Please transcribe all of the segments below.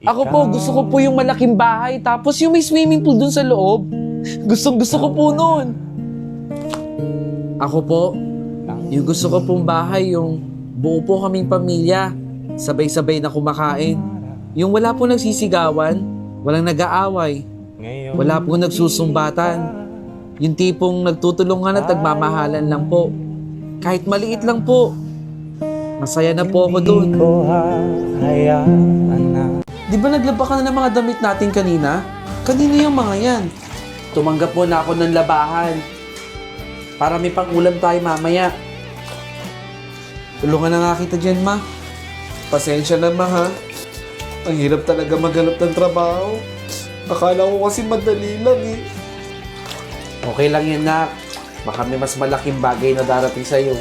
Ako po, gusto ko po yung malaking bahay, tapos yung may swimming pool dun sa loob. Gusto ko po nun. Ako po, yung gusto ko pong bahay, yung buo po kaming pamilya, sabay-sabay na kumakain. Yung wala po nagsisigawan, walang nag-aaway, wala po nagsusumbatan. Yung tipong nagtutulungan at nagmamahalan lang po. Kahit maliit lang po, masaya na po ako dun. Di ba naglaba ka na ng mga damit natin kanina? Kanino yung mga yan? Tumanggap po na ako ng labahan. Para may pang-ulam tayo mamaya. Tulungan na nga kita dyan, ma. Pasensya na, ma, ha? Ang hirap talaga maghanap ng trabaho. Akala ko kasi madali lang, eh. Okay lang yan, nak. Baka may mas malaking bagay na darating sa'yo.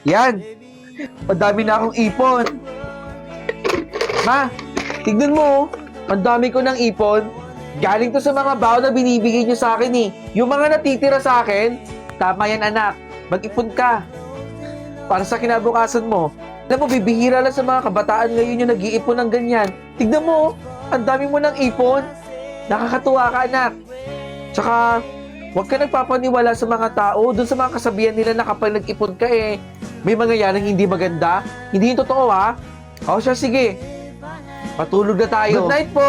Yan! Madami na akong ipon. Ma, tignan mo, ang dami ko ng ipon. Galing to sa mga baon na binibigay niyo sa akin, eh. Yung mga natitira sa akin, tama yan, anak. Mag-ipon ka. Para sa kinabukasan mo. Alam mo, bibihira lang sa mga kabataan ngayon yung nag-iipon ng ganyan. Tignan mo, ang dami mo ng ipon. Nakakatuwa ka, anak. Tsaka, huwag ka nagpapaniwala sa mga tao doon sa mga kasabihan nila na kapag nag-ipon ka, may mga yanang hindi maganda. Hindi yung totoo, ha? O siya, sige. Patulog na tayo. Good night po!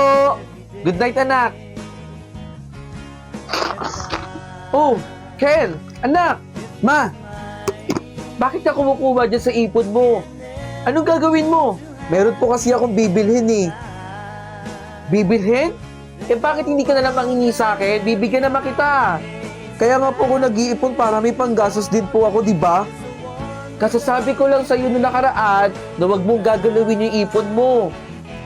Good night, anak. Oh, Ken! Anak! Ma! Bakit ka kumukuha dyan sa ipon mo? Anong gagawin mo? Meron po kasi akong bibilhin, eh. Bibilhin? Bakit hindi ka na lang mangingi sa akin? Bibigyan naman kita. Kaya nga po ako nag-iipon para may panggastos din po ako, di ba? Kasasabi ko lang sa'yo noong nakaraan na huwag mong gagalawin yung ipon mo.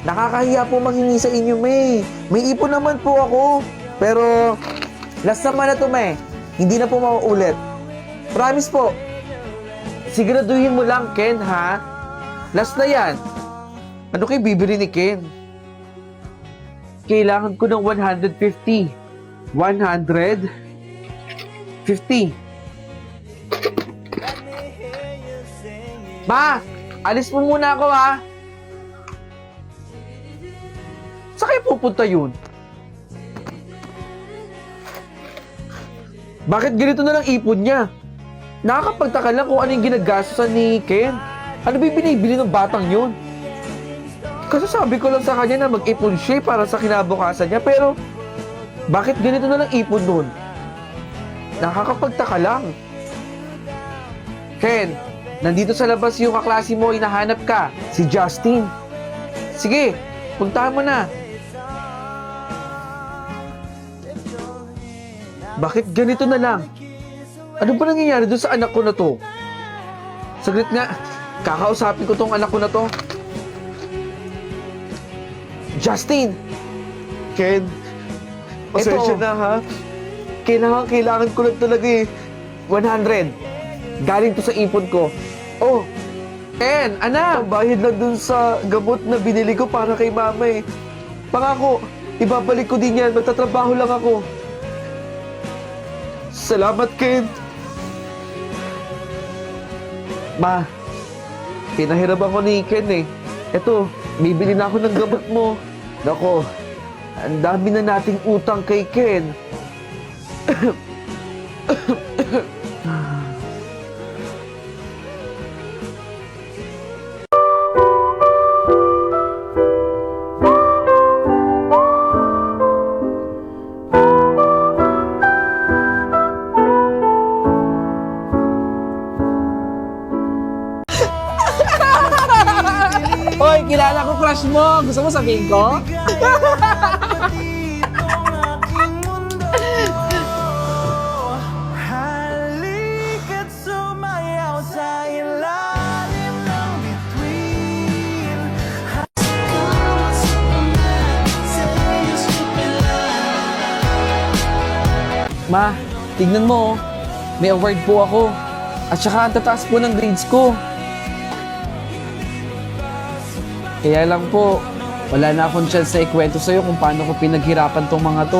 Nakakahiya po manghingi sa inyo, May. May ipon naman po ako. Pero, last naman na to, May. Hindi na po mauulit. Promise po. Siguraduhin mo lang, Ken, ha? Last na yan. Ano kayo bibili ni Ken? Kailangan ko ng 150. 150. Ma! Alis mo muna ako, ha? Saan kayo pupunta yun? Bakit ganito na lang ipon niya? Nakakapagtaka lang kung ano yung ginagastosan ni Ken. Ano ba yung binibili ng batang yun? Kasi sabi ko lang sa kanya na mag-ipon siya para sa kinabukasan niya. Pero, bakit ganito na lang ipon nun? Nakakapagtaka lang. Ken, nandito sa labas yung kaklase mo, hinahanap ka. Si Justin. Sige, puntahan mo na. Bakit ganito na lang? Ano ba nangyayari doon sa anak ko na to? Saglit nga, kakausapin ko tong anak ko na to. Justin! Ken, pasensya na, ha? Kailangan ko lang talaga, 100. Galing to sa ipon ko. Oh, Ken, anak! Pambayad lang dun sa gamot na binili ko para kay mama, eh. Pangako, ibabalik ko din yan. Magtatrabaho lang ako. Salamat, Ken. Ma, pinahirapan ko ni Ken, eh. Eto, bibili na ako ng gamot mo. Nako, ang dami na nating utang kay Ken. Hoy, kilala ko crush mo. Gusto mo sabihin ko? Halika't sumayaw sa ilalim ng bituin. Ma, tignan mo, may award po ako. At saka ang tataas po ng grades ko. Kaya lang po, wala na akong chance na ikwento sa'yo kung paano ko pinaghirapan tong mga to.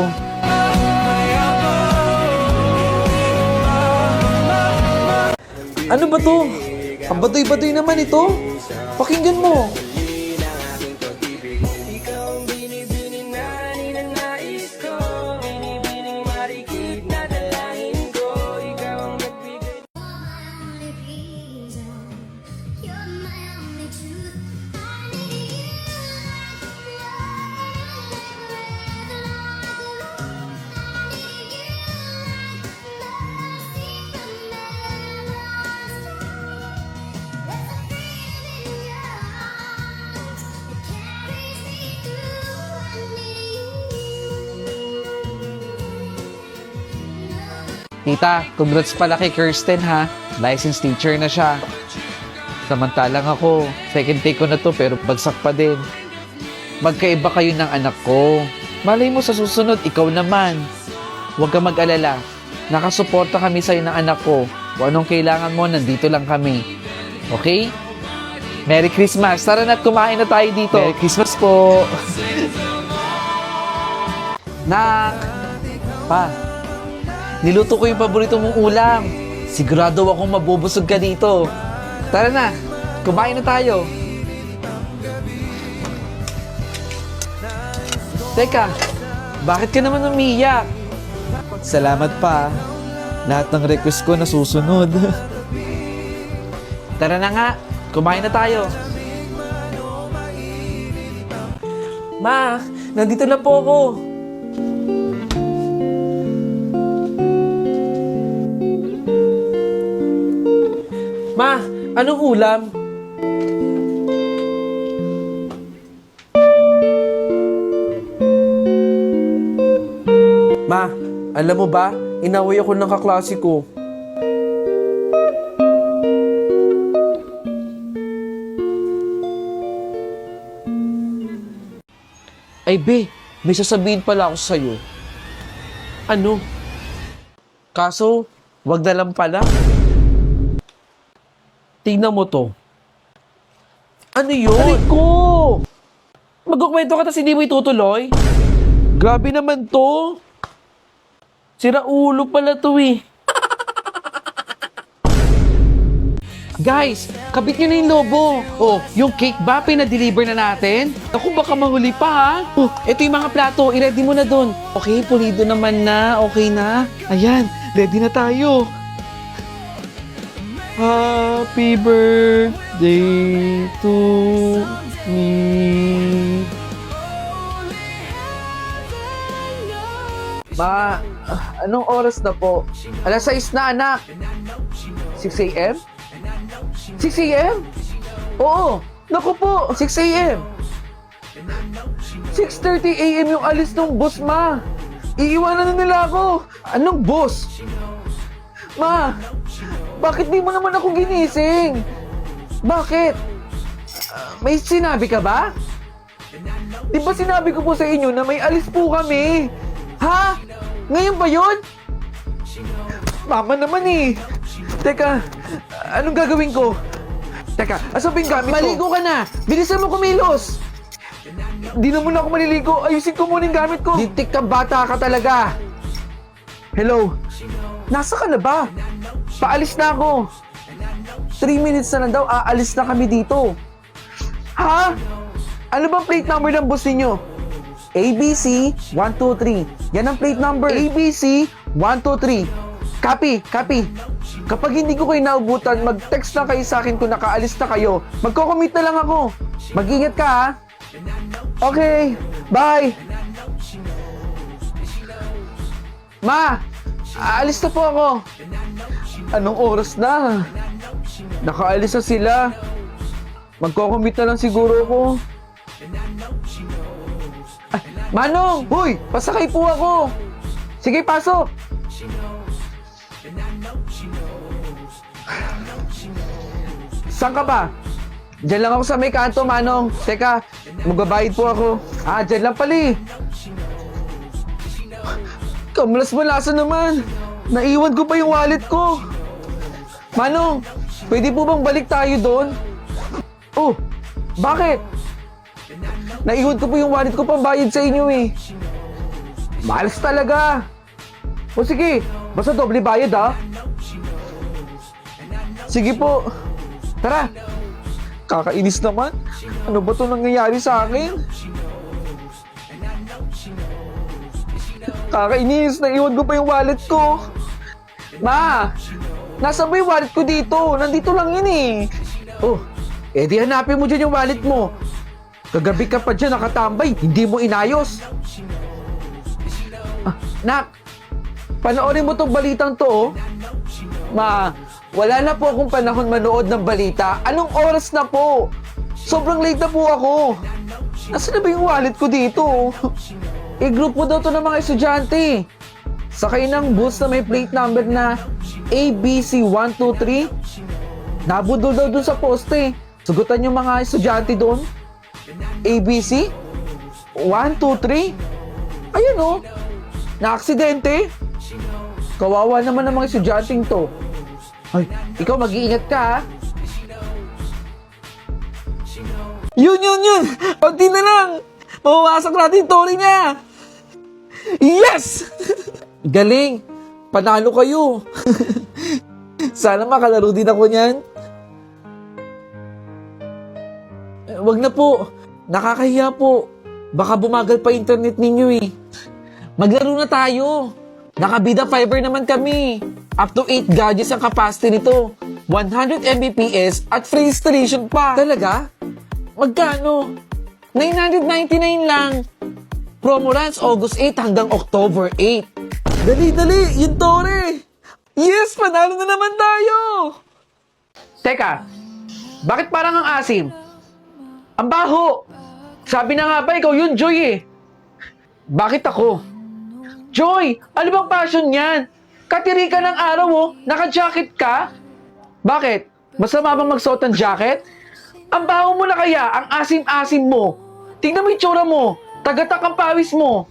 Ano ba to? Ang baduy-baduy naman ito. Pakinggan mo. Tita, congrats pala kay Kirsten ha. Licensed teacher na siya. Samantalang ako, second take ko na to pero bagsak pa din. Magkaiba kayo ng anak ko. Malay mo sa susunod, ikaw naman. Huwag ka mag-alala. Nakasuporta kami sa'yo ng anak ko. Kung anong kailangan mo, nandito lang kami. Okay? Merry Christmas! Tara na't kumain na tayo dito. Merry Christmas po. Nak! Pa, niluto ko yung paborito mong ulam. Sigurado akong mabubusog ka dito. Tara na, kumain na tayo. Teka, bakit ka naman umiyak? Salamat pa. Lahat ng request ko nasusunod. Tara na nga, kumain na tayo. Ma, nandito na po ako. Ma, anong ulam? Ma, alam mo ba, inaway ako ng kaklase ko. Ay be, may sasabihin pala ako sa'yo. Ano? Kaso, wag na lang pala. Tingnan mo to. Ano yun? Aray ko! Magkukwento ka tas hindi mo itutuloy? Grabe naman to. Sira ulo pala to eh. Guys, kabit nyo na yung lobo. Oh, yung cake ba pinadeliver na natin? Ako baka mahuli pa ha. Oh, ito yung mga plato, i-ready mo na dun. Okay, pulido naman na. Okay na. Ayan, ready na tayo. Happy birthday to me. Ma, anong oras na po? Alas 6 na anak. 6 a.m.? 6 a.m.? Oo, naku po, 6 a.m. 6:30 a.m. yung alis ng boss, ma. Iiwanan na nila ako. Anong boss? Ma, bakit di mo naman ako ginising? Bakit? May sinabi ka ba? Di ba sinabi ko po sa inyo na may alis po kami? Ha? Ngayon ba yun? Mama naman eh. Teka, anong gagawin ko? Teka, asan ba yung gamit ko? Maligo ka na! Bilisan mo kumilos! Di na muna ako maliligo. Ayusin ko muna yung gamit ko. Ditik ka, bata ka talaga. Hello? Nasa ka na ba? Paalis na ako. 3 minutes na lang daw, aalis na kami dito. Ha? Ano bang plate number ng boss ninyo? ABC 123. Yan ang plate number. ABC 123. Copy, copy. Kapag hindi ko kayo naubutan, mag-text lang kayo sa akin kung nakaalis na kayo. Magko-commit na lang ako. Mag-ingat ka ha. Okay, bye. Ma, aalis na po ako. Anong oras na? Nakaalis na sila. Magko-commit na lang siguro ako. Ay, Manong! Huy! Pasakay po ako! Sige, pasok! Saan ka ba? Diyan lang ako sa may kanto, Manong. Teka, magbabayad po ako. Diyan lang pala eh. Kamlas-malasa naman. Naiwan ko pa yung wallet ko. Manong, pwede po bang balik tayo doon? Oh, bakit? Naiwan ko po yung wallet ko pambayad sa inyo eh. Malas talaga. O sige, basta doble bayad ha. Sige po. Tara! Kakainis naman. Ano ba to nangyayari sa akin? Kakainis, naiwan ko pa yung wallet ko. Ma! Nasaan ba yung wallet ko dito? Nandito lang yun eh. Oh, di hanapin mo dyan yung wallet mo. Kagabi ka pa dyan nakatambay, hindi mo inayos. Nak, panoorin mo tong balitang to, oh. Ma, wala na po akong panahon manood ng balita. Anong oras na po? Sobrang late na po ako. Nasaan na ba yung wallet ko dito? I-group mo daw to ng mga estudyante. Sakay ng bus na may plate number na ABC123. Nabudol daw dun sa poste. Sugutan yung mga estudyante doon. ABC 123. Ayun oh. Na-aksidente. Kawawa naman ang mga estudyanteng to. Ay, ikaw mag-iingat ka ha. Yun! Pagti na lang! Mawawasak natin yung tori niya! Yes! Galing. Panalo kayo. Sana makalaro din ako niyan. Wag na po. Nakakahiya po. Baka bumagal pa internet ninyo eh. Maglaro na tayo. Nakabida fiber naman kami. Up to 8 gadgets ang capacity nito. 100 Mbps at free installation pa. Talaga? Magkano? 999 lang. Promo runs August 8 hanggang October 8. Dali! Yung tore! Yes! Panalo na naman tayo! Teka, bakit parang ang asim? Ang baho! Sabi na nga ba, ikaw yun, Joy eh. Bakit ako? Joy, ano bang passion niyan? Katiri ka ng araw oh, naka-jacket ka? Bakit? Masama bang magsuot ng jacket? Ang baho mo na kaya, ang asim-asim mo. Tingnan mo yung tsura mo, tagatak ang pawis mo.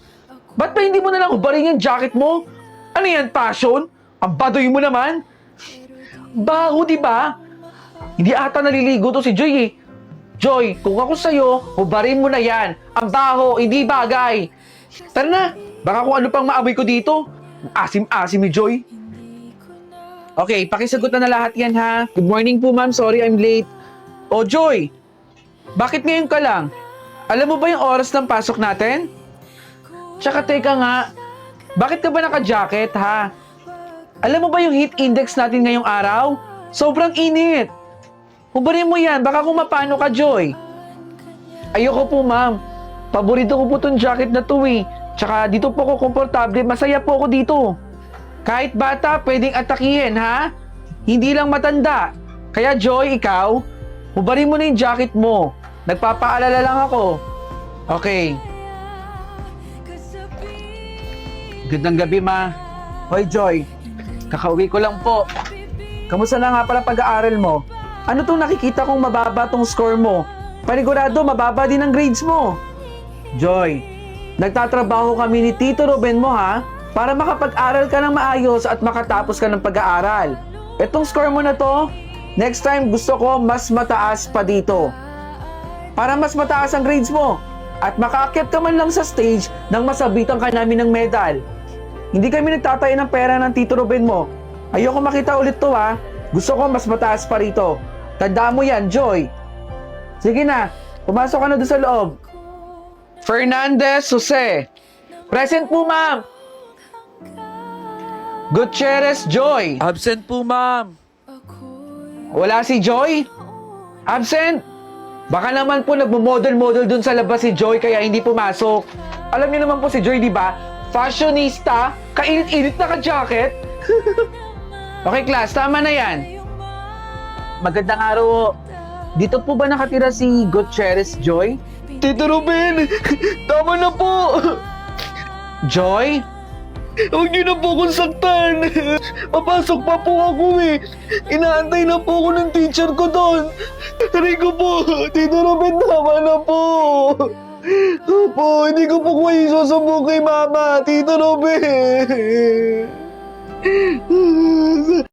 Ba't pa hindi mo na lang hubarin yung jacket mo? Ano yan, passion? Ang badoy mo naman. Baho, di ba? Hindi ata naliligo to si Joy eh. Joy, kung ako sa'yo, hubarin mo na yan. Ang baho, hindi bagay. Tara na, baka kung ano pang maamoy ko dito. Asim-asim ni Joy. Okay, pakisagot na lahat yan ha. Good morning po ma'am, sorry I'm late. Oh Joy, bakit ngayon ka lang? Alam mo ba yung oras ng pasok natin? Tsaka teka nga, bakit ka ba naka-jacket ha? Alam mo ba yung heat index natin ngayong araw? Sobrang init. Hubarin mo yan, baka kung mapano ka, Joy. Ayoko po, ma'am. Paborito ko po tong jacket na to eh. Tsaka dito po ako komportable, masaya po ako dito. Kahit bata, pwedeng atakihin, ha? Hindi lang matanda. Kaya, Joy, ikaw, hubarin mo na yung jacket mo. Nagpapaalala lang ako. Okay. Gandang gabi, ma. Hoy, Joy. Kakauwi ko lang po. Kamusta na nga pala pag-aaral mo? Ano tong nakikita kong mababa tong score mo? Panigurado, mababa din ang grades mo. Joy, nagtatrabaho kami ni Tito Ruben mo ha, para makapag-aral ka ng maayos at makatapos ka ng pag-aaral. Etong score mo na to, next time gusto ko mas mataas pa dito. Para mas mataas ang grades mo at makaakyat ka man lang sa stage nang masabitan ka namin ng medal. Hindi kami nagtatayo ng pera ng Tito Ruben mo. Ayoko makita ulit to ha. Gusto ko mas mataas pa rito. Tandaan mo yan, Joy. Sige na, pumasok ka na doon sa loob. Fernandez Jose. Present po, ma'am. Gutierrez Joy. Absent po, ma'am. Wala si Joy? Absent? Baka naman po nagmo-model-model dun sa labas si Joy kaya hindi pumasok. Alam niyo naman po si Joy, di ba? Fashionista, kainit-init na ka-jacket. Okay, class, tama na yan. Magandang araw. Dito po ba nakatira si Gutierrez Joy? Tito Ruben, tama na po. Joy? Huwag niyo na po akong saktan. Papasok pa po ako eh. Inaantay na po ako ng teacher ko doon. Aray ko po, Tito Ruben, tama na po. Opo, hindi ko po kayo susubok kay Mama, Tito Ruben.